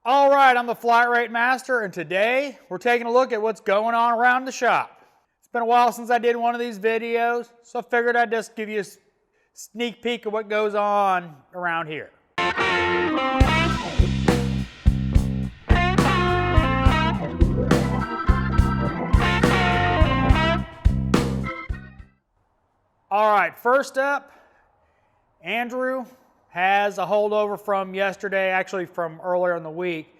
All right, I'm the Flat Rate Master, and today we're taking a look at what's going on around the shop. It's been a while since I did one of these videos, so I figured I'd just give you a sneak peek of what goes on around here. All right, first up, Andrew has a holdover from yesterday, actually from earlier in the week.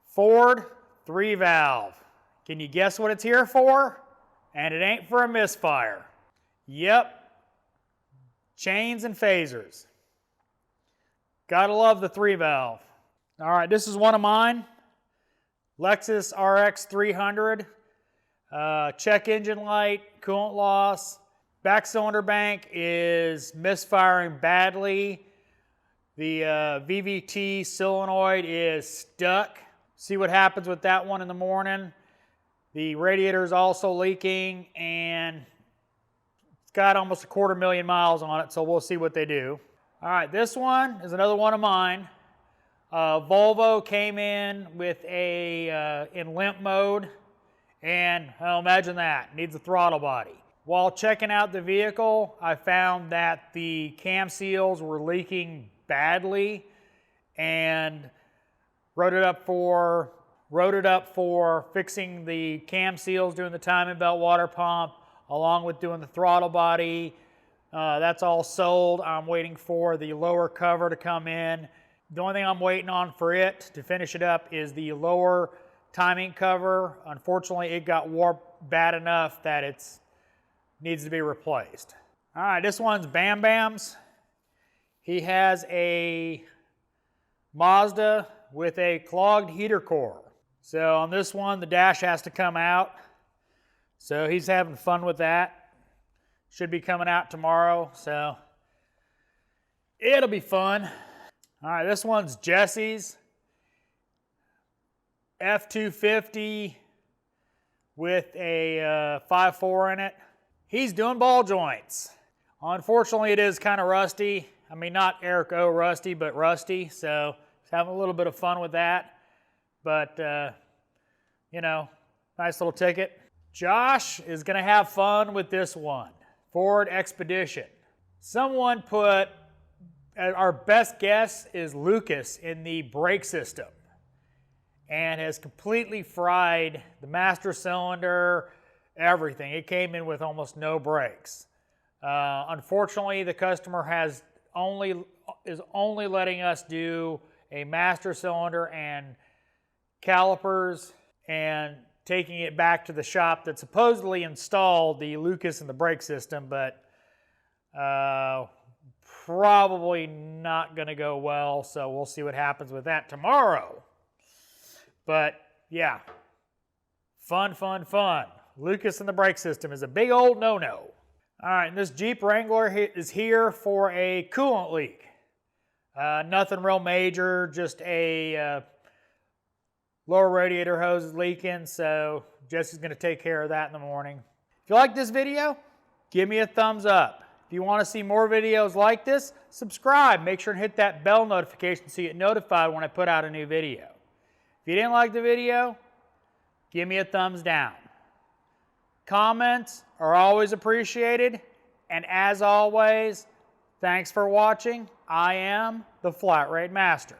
Ford 3-valve. Can you guess what it's here for? And it ain't for a misfire. Yep, chains and phasers. Gotta love the 3-valve. All right, this is one of mine. Lexus RX 300. Check engine light, coolant loss. Back cylinder bank is misfiring badly. The VVT solenoid is stuck. See what happens with that one in the morning. The radiator is also leaking, and it's got almost 250,000 miles on it, so we'll see what they do. All right, this one is another one of mine. Volvo came in with a in limp mode, and imagine that, needs a throttle body. While checking out the vehicle, I found that the cam seals were leaking badly, and wrote it up for fixing the cam seals, doing the timing belt water pump, along with doing the throttle body. That's all sold. I'm waiting for the lower cover to come in. The only thing I'm waiting on for it to finish it up is the lower timing cover. Unfortunately, it got warped bad enough that it needs to be replaced. All right, this one's Bam Bam's. He has a Mazda with a clogged heater core. So on this one, the dash has to come out. So he's having fun with that. Should be coming out tomorrow, so it'll be fun. All right, this one's Jesse's F250 with a 5.4 in it. He's doing ball joints. Unfortunately, it is kind of rusty. I mean, not Eric O. rusty, but rusty, so he's having a little bit of fun with that. But, you know, nice little ticket. Josh is going to have fun with this one. Ford Expedition. Someone put, our best guess is Lucas in the brake system, and has completely fried the master cylinder, everything. It came in with almost no brakes. Unfortunately, the customer is only letting us do a master cylinder and calipers, and taking it back to the shop that supposedly installed the Lucas in the brake system, but probably not going to go well, so we'll see what happens with that tomorrow. But yeah, fun, fun, fun. Lucas in the brake system is a big old no-no. All right, and this Jeep Wrangler is here for a coolant leak. Nothing real major, just a lower radiator hose is leaking, so Jesse's going to take care of that in the morning. If you like this video, give me a thumbs up. If you want to see more videos like this, subscribe. Make sure and hit that bell notification so you get notified when I put out a new video. If you didn't like the video, give me a thumbs down. Comments are always appreciated, and as always, thanks for watching. I am the Flat Rate Master.